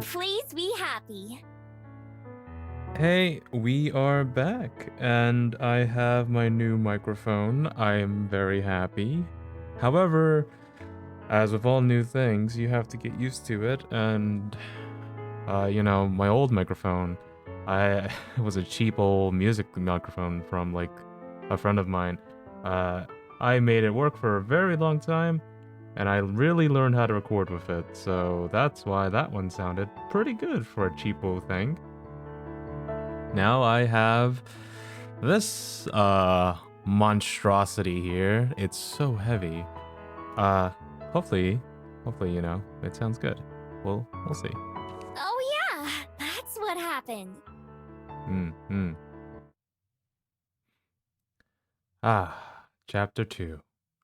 Please be happy. Hey, we are back, and I have my new microphone. I am very happy. However, as with all new things, you have to get used to it, and, my old microphone, I it was a cheap old music microphone from, like, a friend of mine. Uh, I made it work for a very long time, and I really learned how to record with it, so that's why that one sounded pretty good for a cheapo thing. Now I have this monstrosity here. It's so heavy. Uh hopefully it sounds good. We'll see. Oh yeah, that's what happened. Hmm. Chapter 2.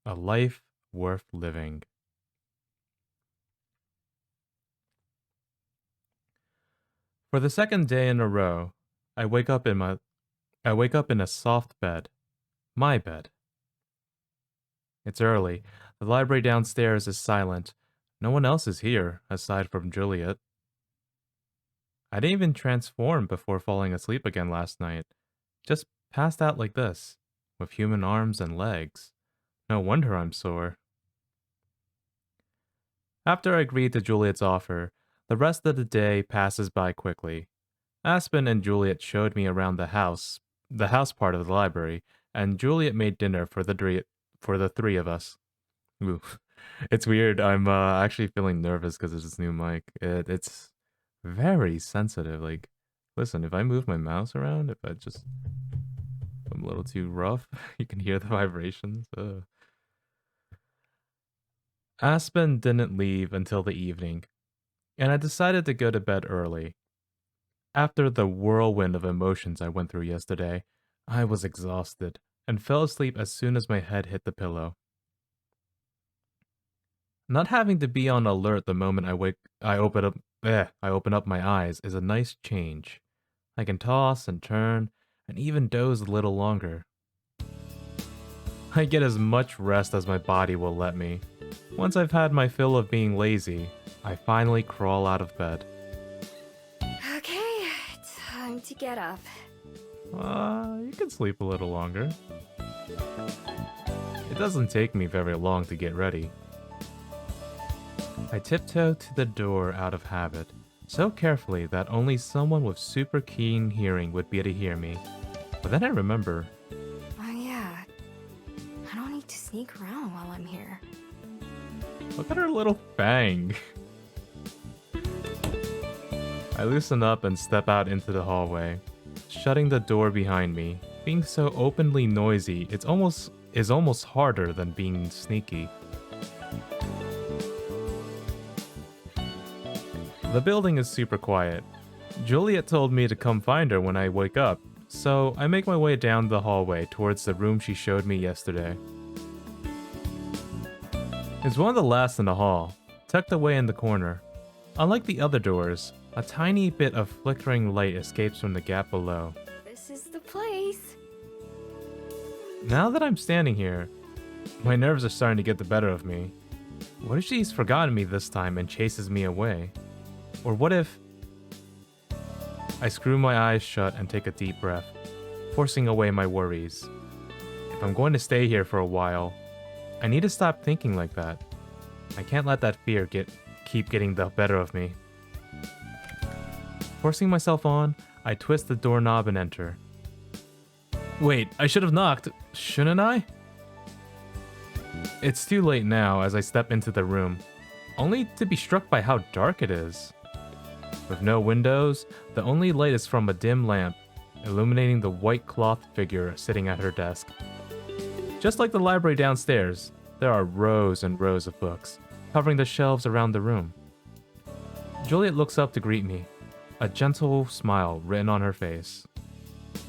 A life worth living. For the second day in a row, I wake up in my I wake up in a soft bed. My bed. It's early. The library downstairs is silent. No one else is here, aside from Juliet. I didn't even transform before falling asleep again last night. Just passed out like this, with human arms and legs. No wonder I'm sore. After I agreed to Juliet's offer, the rest of the day passes by quickly. Aspen and Juliet showed me around the house part of the library, and Juliet made dinner for the three of us. Ooh. It's weird. I'm actually feeling nervous because of this new mic. It's very sensitive. Like, listen, if I move my mouse around, if I'm a little too rough, you can hear the vibrations. Aspen didn't leave until the evening, and I decided to go to bed early. After the whirlwind of emotions I went through yesterday, I was exhausted and fell asleep as soon as my head hit the pillow. Not having to be on alert the moment I open up my eyes is a nice change. I can toss and turn and even doze a little longer. I get as much rest as my body will let me. Once I've had my fill of being lazy, I finally crawl out of bed. Okay, time to get up. You can sleep a little longer. It doesn't take me very long to get ready. I tiptoe to the door out of habit, so carefully that only someone with super keen hearing would be able to hear me. But then I remember, Oh yeah, I don't need to sneak around while I'm here. look at her little fang. I loosen up and step out into the hallway, shutting the door behind me. Being so openly noisy, is almost harder than being sneaky. The building is super quiet. Juliet told me to come find her when I wake up, so I make my way down the hallway towards the room she showed me yesterday. It's one of the last in the hall, tucked away in the corner. Unlike the other doors, a tiny bit of flickering light escapes from the gap below. This is the place. Now that I'm standing here, my nerves are starting to get the better of me. What if she's forgotten me this time and chases me away? Or what if... I screw my eyes shut and take a deep breath, forcing away my worries. If I'm going to stay here for a while, I need to stop thinking like that. I can't let that fear keep getting the better of me. Forcing myself on, I twist the doorknob and enter. Wait, I should have knocked, shouldn't I? It's too late now as I step into the room, only to be struck by how dark it is. With no windows, the only light is from a dim lamp, illuminating the white cloth figure sitting at her desk. Just like the library downstairs, there are rows and rows of books, covering the shelves around the room. Juliet looks up to greet me, a gentle smile written on her face.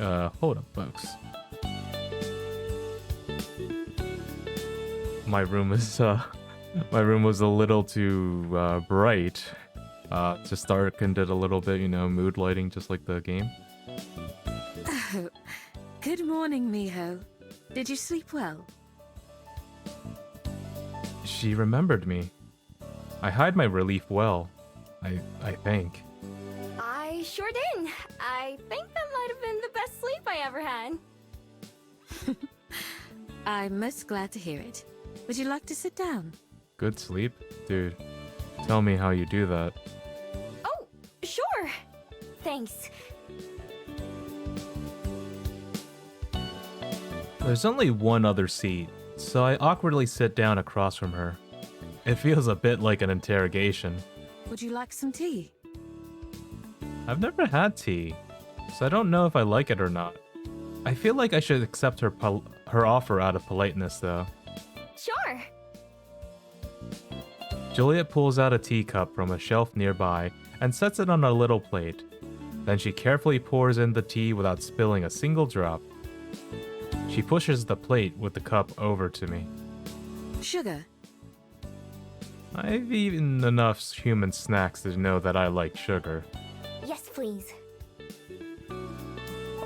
Hold up, folks. My room was a little too, bright. Just darkened it a little bit, mood lighting, just like the game. Oh, good morning, Miho. Did you sleep well? She remembered me. I hide my relief well. I think. I sure did. I think that might have been the best sleep I ever had. I'm most glad to hear it. Would you like to sit down? Good sleep? Dude, tell me how you do that. Oh, sure. Thanks. There's only one other seat, so I awkwardly sit down across from her. It feels a bit like an interrogation. Would you like some tea? I've never had tea, so I don't know if I like it or not. I feel like I should accept her offer out of politeness, though. Sure. Juliet pulls out a teacup from a shelf nearby and sets it on a little plate. Then she carefully pours in the tea without spilling a single drop. She pushes the plate with the cup over to me. Sugar? I've eaten enough human snacks to know that I like sugar. Yes, please.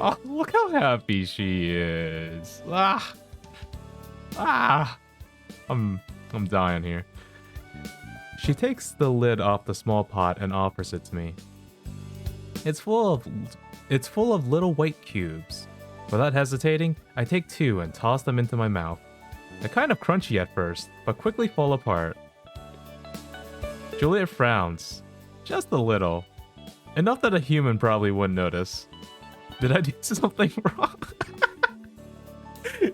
Oh, look how happy she is. Ah. Ah. I'm dying here. She takes the lid off the small pot and offers it to me. It's full of little white cubes. Without hesitating, I take 2 and toss them into my mouth. They're kind of crunchy at first, but quickly fall apart. Juliet frowns. Just a little. Enough that a human probably wouldn't notice. Did I do something wrong?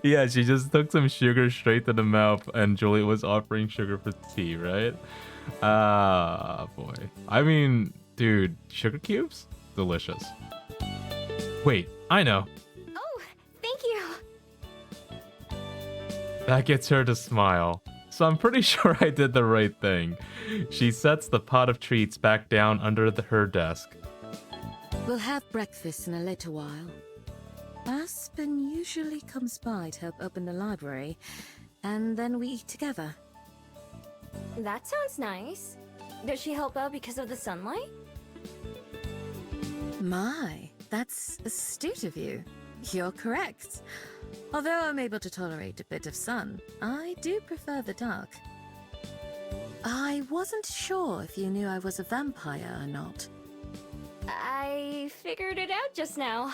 Yeah, she just took some sugar straight to the mouth and Juliet was offering sugar for tea, right? Ah, boy. I mean, dude, sugar cubes? Delicious. Wait, I know. Oh, thank you. That gets her to smile. So I'm pretty sure I did the right thing. She sets the pot of treats back down under her desk. We'll have breakfast in a little while. Aspen usually comes by to help open the library, and then we eat together. That sounds nice. Does she help out because of the sunlight? My, that's astute of you. You're correct. Although I'm able to tolerate a bit of sun, I do prefer the dark. I wasn't sure if you knew I was a vampire or not. I figured it out just now.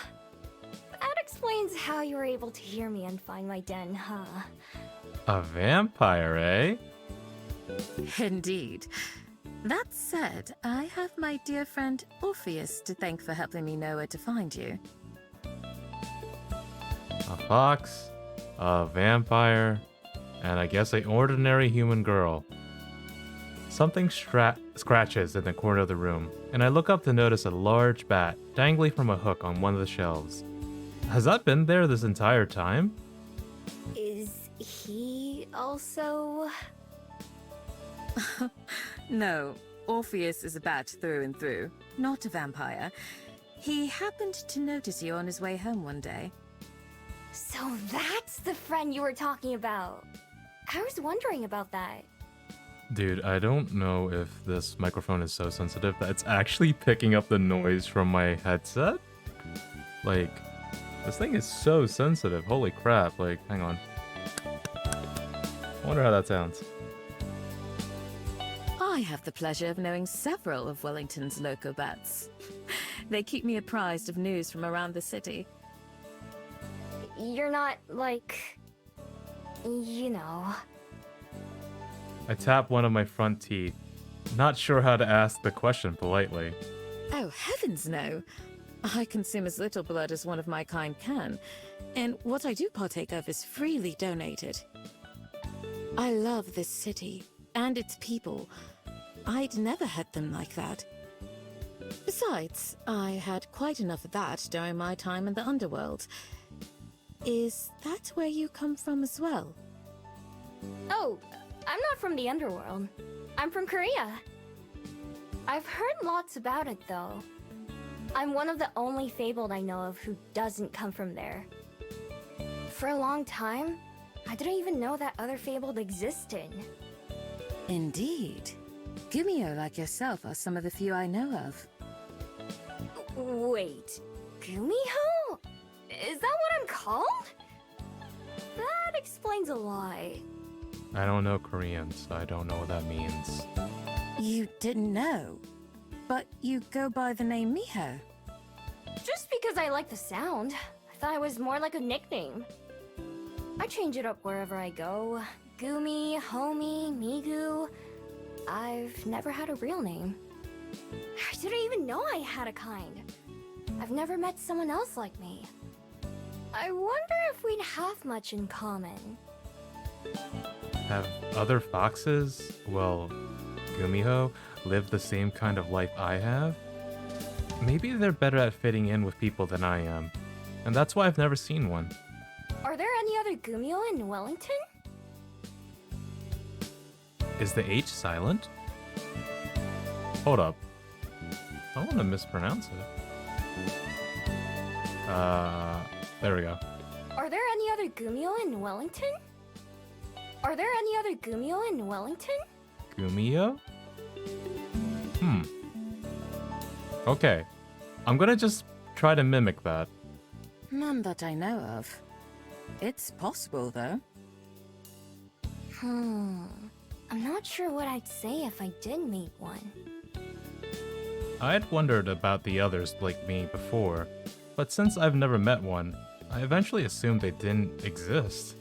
That explains how you were able to hear me and find my den, huh? A vampire, eh? Indeed. That said, I have my dear friend Orpheus to thank for helping me know where to find you. A fox, a vampire, and I guess an ordinary human girl. Something scratches in the corner of the room, and I look up to notice a large bat dangling from a hook on one of the shelves. Has that been there this entire time? Is he also... No, Orpheus is a bat through and through, not a vampire. He happened to notice you on his way home one day. So that's the friend you were talking about. I was wondering about that. Dude, I don't know if this microphone is so sensitive that it's actually picking up the noise from my headset. Like, this thing is so sensitive. Holy crap. Like, hang on. I wonder how that sounds. I have the pleasure of knowing several of Wellington's local bats. They keep me apprised of news from around the city. You're not, like... you know... I tap one of my front teeth, not sure how to ask the question politely. Oh, heavens no! I consume as little blood as one of my kind can, and what I do partake of is freely donated. I love this city, and its people. I'd never had them like that. Besides, I had quite enough of that during my time in the underworld. Is that where you come from as well? Oh, I'm not from the underworld. I'm from Korea. I've heard lots about it, though. I'm one of the only fabled I know of who doesn't come from there. For a long time, I didn't even know that other fabled existed. Indeed. Gumio like yourself are some of the few I know of. Wait, Gumiho? Is that what I'm called? That explains a lot. I don't know Korean, so I don't know what that means. You didn't know? But you go by the name Miho. Just because I like the sound. I thought it was more like a nickname. I change it up wherever I go. Gumi, Homie, Migu. I've never had a real name. I didn't even know I had a kind. I've never met someone else like me. I wonder if we'd have much in common. Have other foxes, well, Gumiho, lived the same kind of life I have? Maybe they're better at fitting in with people than I am, and that's why I've never seen one. Are there any other Gumio in Wellington? Is the H silent? Hold up. I don't want to mispronounce it. There we go. Are there any other Gumio in Wellington? Are there any other Gumio in Wellington? Gumio? Okay. I'm gonna just try to mimic that. None that I know of. It's possible, though. I'm not sure what I'd say if I did meet one. I had wondered about the others like me before, but since I've never met one, I eventually assumed they didn't exist.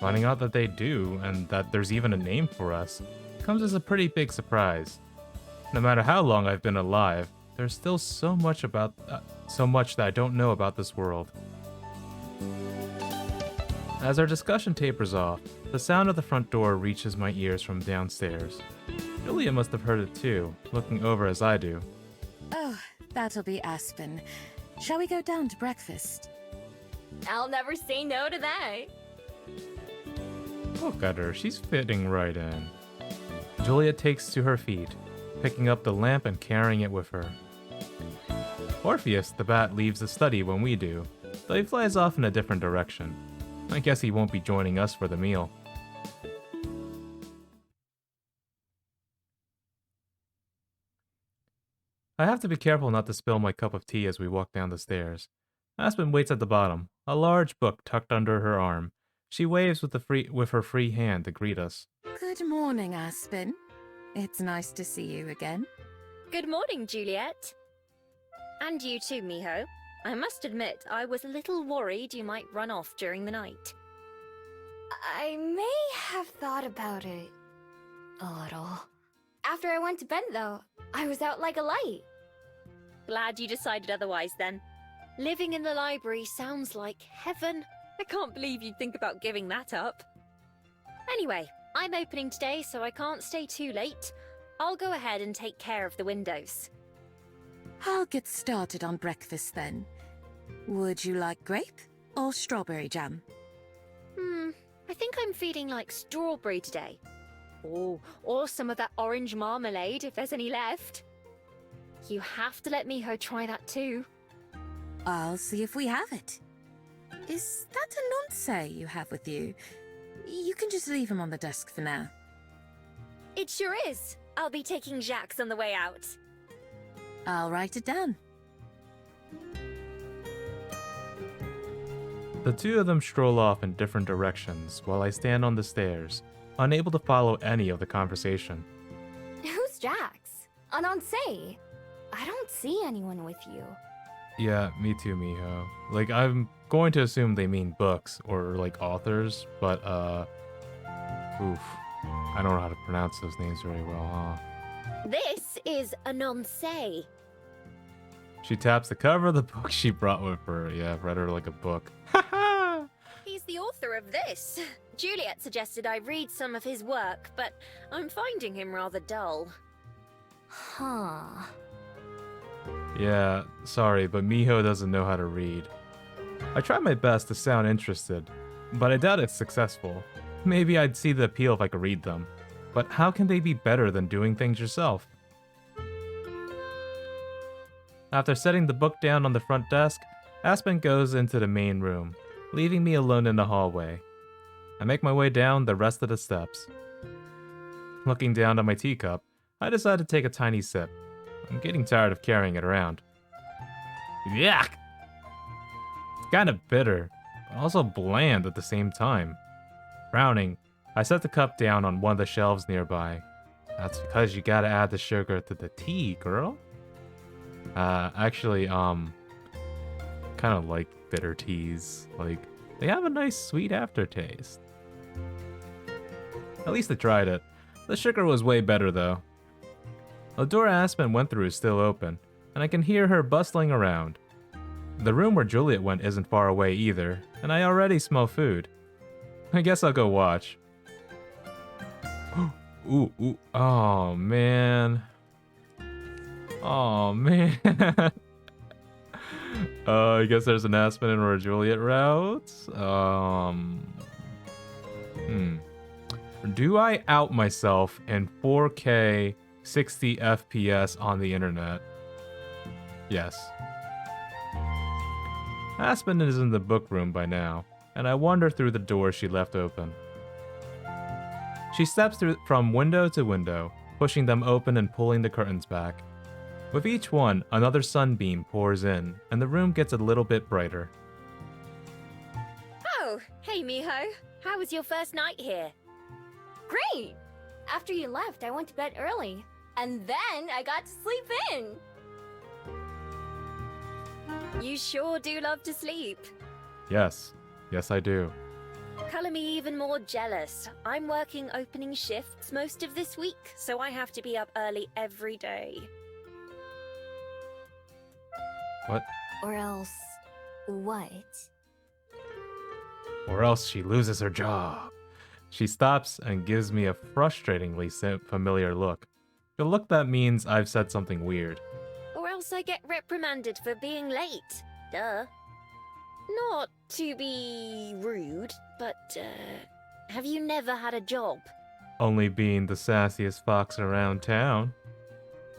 Finding out that they do, and that there's even a name for us, comes as a pretty big surprise. No matter how long I've been alive, there's still so much that I don't know about this world. As our discussion tapers off, the sound of the front door reaches my ears from downstairs. Julia must have heard it too, looking over as I do. Oh, that'll be Aspen. Shall we go down to breakfast? I'll never say no to that. Look at her, she's fitting right in. Julia takes to her feet, picking up the lamp and carrying it with her. Orpheus, the bat, leaves the study when we do, though he flies off in a different direction. I guess he won't be joining us for the meal. I have to be careful not to spill my cup of tea as we walk down the stairs. Aspen waits at the bottom, a large book tucked under her arm. She waves with her free hand to greet us. Good morning, Aspen. It's nice to see you again. Good morning, Juliet. And you too, Miho. I must admit, I was a little worried you might run off during the night. I may have thought about it a little. After I went to bed, though, I was out like a light. Glad you decided otherwise, then. Living in the library sounds like heaven. I can't believe you'd think about giving that up. Anyway, I'm opening today, so I can't stay too late. I'll go ahead and take care of the windows. I'll get started on breakfast then. Would you like grape or strawberry jam? I think I'm feeling like strawberry today. Oh, or some of that orange marmalade if there's any left. You have to let Miho try that too. I'll see if we have it. Is that a nonce you have with you? You can just leave him on the desk for now. It sure is. I'll be taking Jacques on the way out. I'll write it down. The two of them stroll off in different directions while I stand on the stairs, unable to follow any of the conversation. Who's Jax? Anonsei? I don't see anyone with you. Yeah, me too, Miho. Like, I'm going to assume they mean books or, like, authors, but, oof. I don't know how to pronounce those names very well, huh? This is a nonce. She taps the cover of the book she brought with her. Yeah, I've read her like a book. Ha He's the author of this. Juliet suggested I read some of his work, but I'm finding him rather dull. Huh. Yeah, sorry, but Miho doesn't know how to read. I try my best to sound interested, but I doubt it's successful. Maybe I'd see the appeal if I could read them. But how can they be better than doing things yourself? After setting the book down on the front desk, Aspen goes into the main room, leaving me alone in the hallway. I make my way down the rest of the steps. Looking down at my teacup, I decide to take a tiny sip. I'm getting tired of carrying it around. Yuck! It's kind of bitter, but also bland at the same time. Frowning, I set the cup down on one of the shelves nearby. That's because you gotta add the sugar to the tea, girl. Actually, kind of like bitter teas. Like, they have a nice sweet aftertaste. At least I tried it. The sugar was way better, though. The door Aspen went through is still open, and I can hear her bustling around. The room where Juliet went isn't far away either, and I already smell food. I guess I'll go watch. Ooh, ooh, oh man. Oh man. I guess there's an Aspen or a Juliet route. Do I out myself in 4K 60 FPS on the internet? Yes. Aspen is in the book room by now, and I wander through the door she left open. She steps through from window to window, pushing them open and pulling the curtains back. With each one, another sunbeam pours in, and the room gets a little bit brighter. Oh, hey Miho. How was your first night here? Great! After you left, I went to bed early. And then I got to sleep in! You sure do love to sleep. Yes. Yes, I do. Color me even more jealous. I'm working opening shifts most of this week, so I have to be up early every day. What? Or else... what? Or else she loses her job. She stops and gives me a frustratingly familiar look. A look that means I've said something weird. Or else I get reprimanded for being late. Duh. Not to be rude, but, have you never had a job? Only being the sassiest fox around town.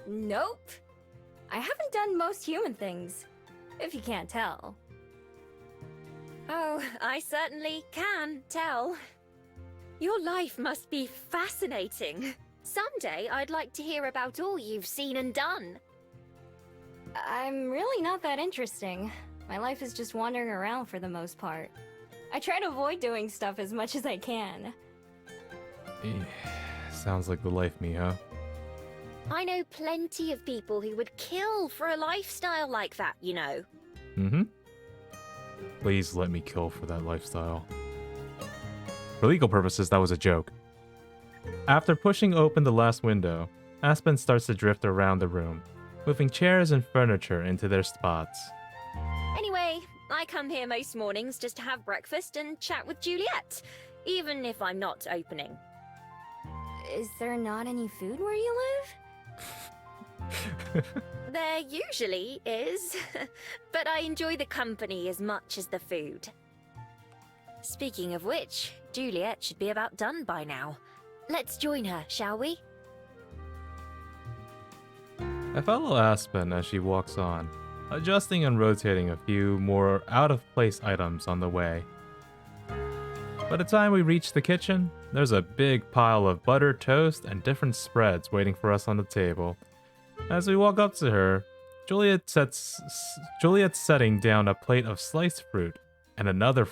Nope. I haven't done most human things, if you can't tell. Oh, I certainly can tell. Your life must be fascinating. Someday I'd like to hear about all you've seen and done. I'm really not that interesting. My life is just wandering around for the most part. I try to avoid doing stuff as much as I can. Sounds like the life, Miho. I know plenty of people who would kill for a lifestyle like that, you know. Mm-hmm. Please let me kill for that lifestyle. For legal purposes, that was a joke. After pushing open the last window, Aspen starts to drift around the room, moving chairs and furniture into their spots. Anyway, I come here most mornings just to have breakfast and chat with Juliet, even if I'm not opening. Is there not any food where you live? There usually is, but I enjoy the company as much as the food. Speaking of which, Juliet should be about done by now. Let's join her, shall we? I follow Aspen as she walks on, adjusting and rotating a few more out-of-place items on the way. By the time we reach the kitchen, there's a big pile of buttered toast and different spreads waiting for us on the table. As we walk up to her, Juliet's setting down a plate of sliced fruit and another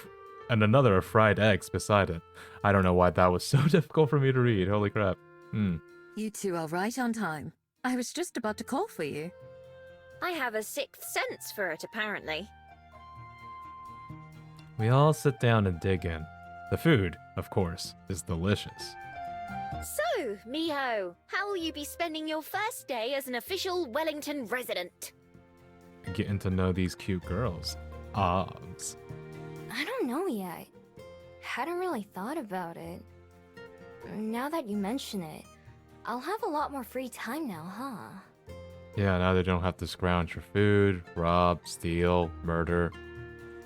of fried eggs beside it. I don't know why that was so difficult for me to read. Holy crap. You two are right on time. I was just about to call for you. I have a sixth sense for it, apparently. We all sit down and dig in. The food, of course, is delicious. So, Miho, how will you be spending your first day as an official Wellington resident? Getting to know these cute girls. Obs. I don't know yet. Hadn't really thought about it. Now that you mention it, I'll have a lot more free time now, huh? Yeah, now they don't have to scrounge for food, rob, steal, murder.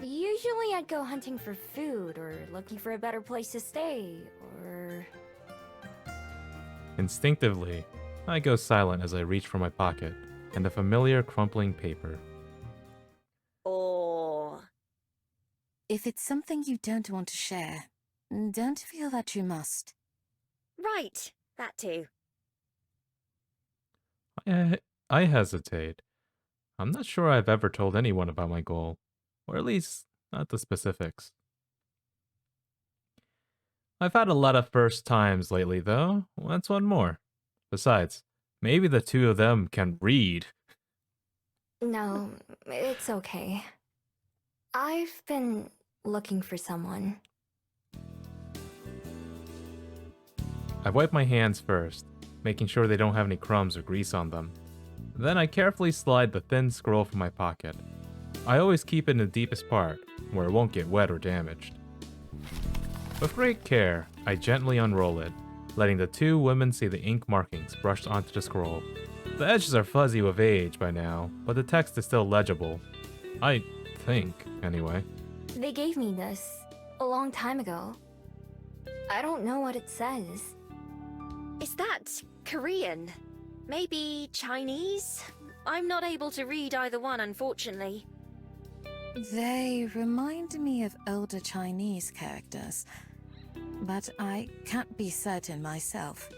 Usually I'd go hunting for food, or looking for a better place to stay, or... Instinctively, I go silent as I reach for my pocket and the familiar crumpling paper. Or... If it's something you don't want to share, don't feel that you must. Right, that too. I hesitate. I'm not sure I've ever told anyone about my goal, or at least not the specifics. I've had a lot of first times lately, though. That's one more. Besides, maybe the two of them can read. No, it's okay. I've been looking for someone. I wipe my hands first, making sure they don't have any crumbs or grease on them. Then I carefully slide the thin scroll from my pocket. I always keep it in the deepest part, where it won't get wet or damaged. With great care, I gently unroll it, letting the two women see the ink markings brushed onto the scroll. The edges are fuzzy with age by now, but the text is still legible. I think, anyway. They gave me this a long time ago. I don't know what it says. Is that Korean? Maybe Chinese? I'm not able to read either one, unfortunately. They remind me of older Chinese characters, but I can't be certain myself.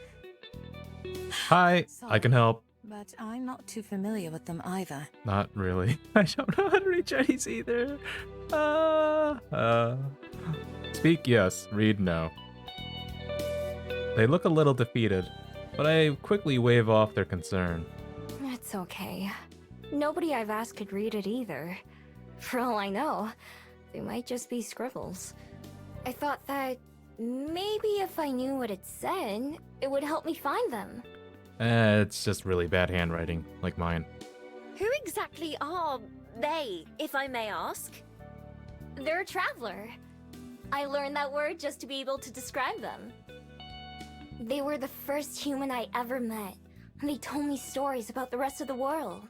Hi, I can help. But I'm not too familiar with them either. Not really. I don't know how to read Chinese either. Speak yes, read no. They look a little defeated, but I quickly wave off their concern. It's okay. Nobody I've asked could read it either. For all I know, they might just be scribbles. I thought that maybe if I knew what it said, it would help me find them. It's just really bad handwriting, like mine. Who exactly are they, if I may ask? They're a traveler. I learned that word just to be able to describe them. They were the first human I ever met, and they told me stories about the rest of the world.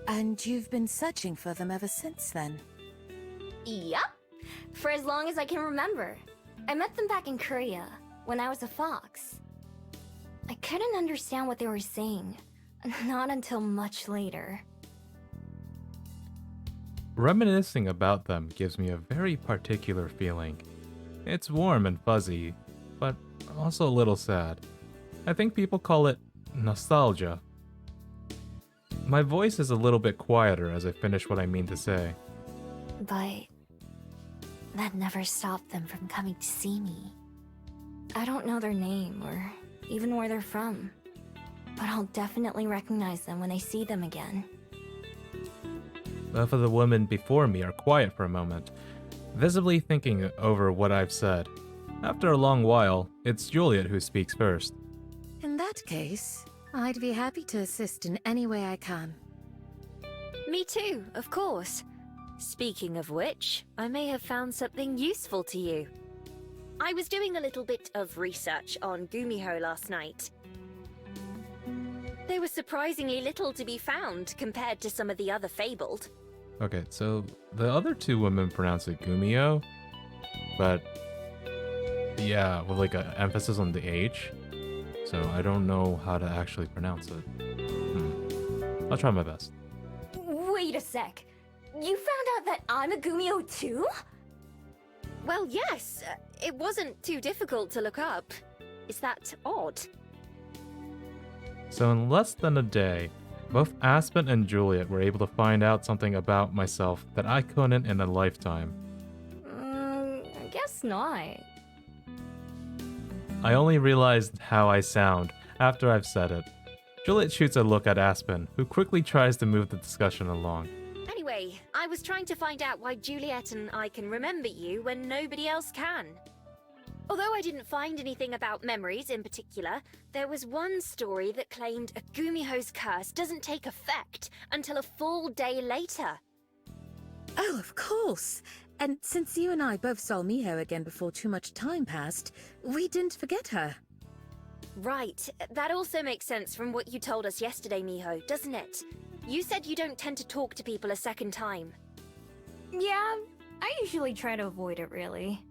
And you've been searching for them ever since then? Yup, for as long as I can remember. I met them back in Korea, when I was a fox. I couldn't understand what they were saying, not until much later. Reminiscing about them gives me a very particular feeling. It's warm and fuzzy, but also a little sad. I think people call it nostalgia. My voice is a little bit quieter as I finish what I mean to say. But that never stopped them from coming to see me. I don't know their name or even where they're from, but I'll definitely recognize them when I see them again. Both of the women before me are quiet for a moment, visibly thinking over what I've said. After a long while, it's Juliet who speaks first. In that case, I'd be happy to assist in any way I can. Me too, of course. Speaking of which, I may have found something useful to you. I was doing a little bit of research on Gumiho last night. There was surprisingly little to be found compared to some of the other fabled. Okay, so the other two women pronounce it Gumio, but yeah, with like an emphasis on the H. So I don't know how to actually pronounce it. I'll try my best. Wait a sec. You found out that I'm a Gumio too? Well, yes, it wasn't too difficult to look up. Is that odd? So in less than a day, both Aspen and Juliet were able to find out something about myself that I couldn't in a lifetime. I guess not. I only realized how I sound after I've said it. Juliet shoots a look at Aspen, who quickly tries to move the discussion along. Anyway, I was trying to find out why Juliet and I can remember you when nobody else can. Although I didn't find anything about memories in particular, there was one story that claimed a Gumiho's curse doesn't take effect until a full day later. Oh, of course. And since you and I both saw Miho again before too much time passed, we didn't forget her. Right, that also makes sense from what you told us yesterday, Miho, doesn't it? You said you don't tend to talk to people a second time. Yeah, I usually try to avoid it, really.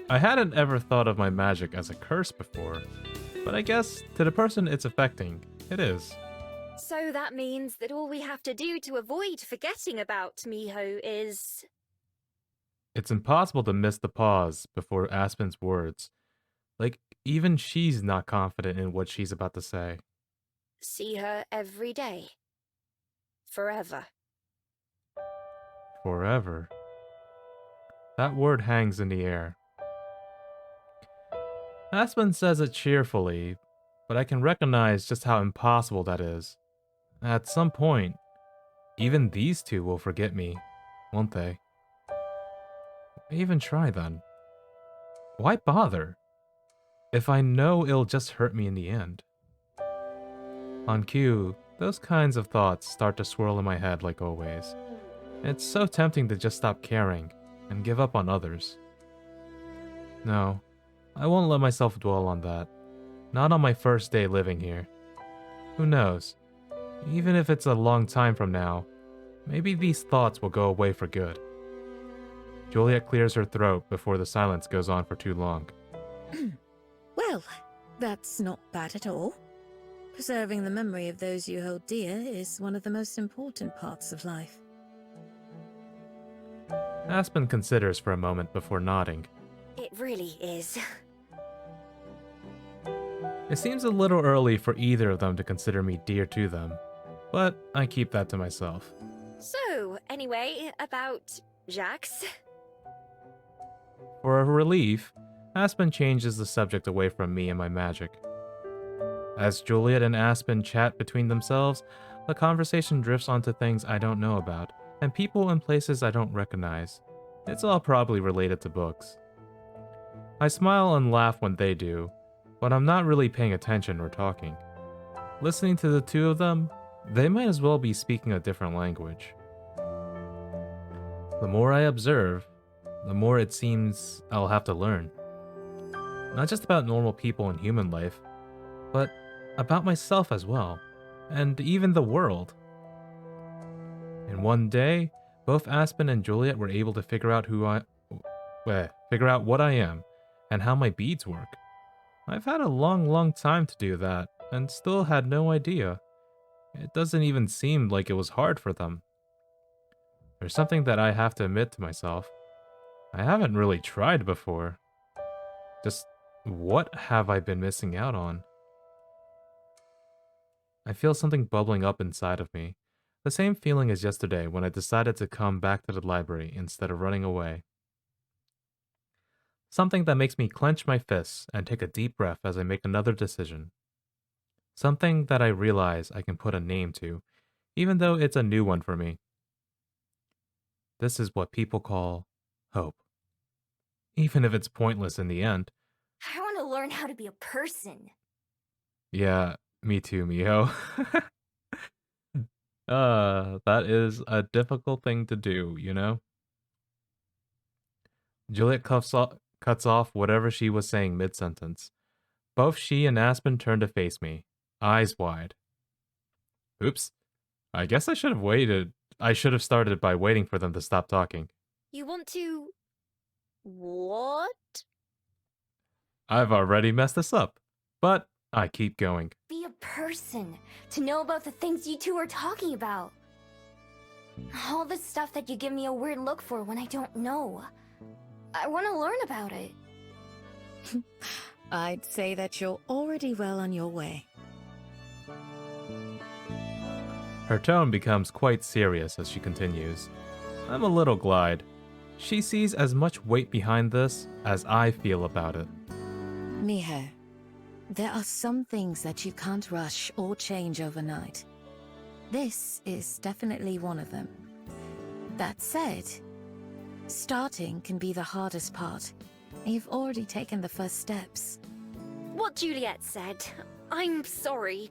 I hadn't ever thought of my magic as a curse before, but I guess to the person it's affecting, it is. So that means that all we have to do to avoid forgetting about Miho is... It's impossible to miss the pause before Aspen's words. Like, even she's not confident in what she's about to say. see her every day. Forever. Forever. That word hangs in the air. Aspen says it cheerfully, but I can recognize just how impossible that is. At some point, even these two will forget me, won't they? Why even try then? Why bother? If I know it'll just hurt me in the end. On cue, those kinds of thoughts start to swirl in my head like always. It's so tempting to just stop caring and give up on others. No, I won't let myself dwell on that. Not on my first day living here. Who knows? Even if it's a long time from now, maybe these thoughts will go away for good. Juliet clears her throat before the silence goes on for too long. Well, that's not bad at all. Preserving the memory of those you hold dear is one of the most important parts of life. Aspen considers for a moment before nodding. It really is. It seems a little early for either of them to consider me dear to them, but I keep that to myself. So, anyway, about Jacques. For a relief, Aspen changes the subject away from me and my magic. As Juliet and Aspen chat between themselves, the conversation drifts onto things I don't know about, and people and places I don't recognize. It's all probably related to books. I smile and laugh when they do, but I'm not really paying attention or talking. Listening to the two of them, they might as well be speaking a different language. The more I observe, the more it seems I'll have to learn. Not just about normal people in human life, but about myself as well, and even the world. In one day, both Aspen and Juliet were able to figure out what I am, and how my beads work. I've had a long time to do that, and still had no idea. It doesn't even seem like it was hard for them. There's something that I have to admit to myself. I haven't really tried before. Just what have I been missing out on? I feel something bubbling up inside of me. The same feeling as yesterday when I decided to come back to the library instead of running away. Something that makes me clench my fists and take a deep breath as I make another decision. Something that I realize I can put a name to, even though it's a new one for me. This is what people call hope. Even if it's pointless in the end. I want to learn how to be a person. Yeah, me too, Miho. That is a difficult thing to do, you know? Juliet cuts off whatever she was saying mid-sentence. Both she and Aspen turn to face me, eyes wide. Oops. I guess I should have waited. I should have started by waiting for them to stop talking. You want to... What? I've already messed this up, but I keep going. Be a person. To know about the things you two are talking about. All the stuff that you give me a weird look for when I don't know. I want to learn about it. I'd say that you're already well on your way. Her tone becomes quite serious as she continues. I'm a little glad. She sees as much weight behind this as I feel about it. Miho, there are some things that you can't rush or change overnight. This is definitely one of them. That said, starting can be the hardest part. You've already taken the first steps. What Juliet said. I'm sorry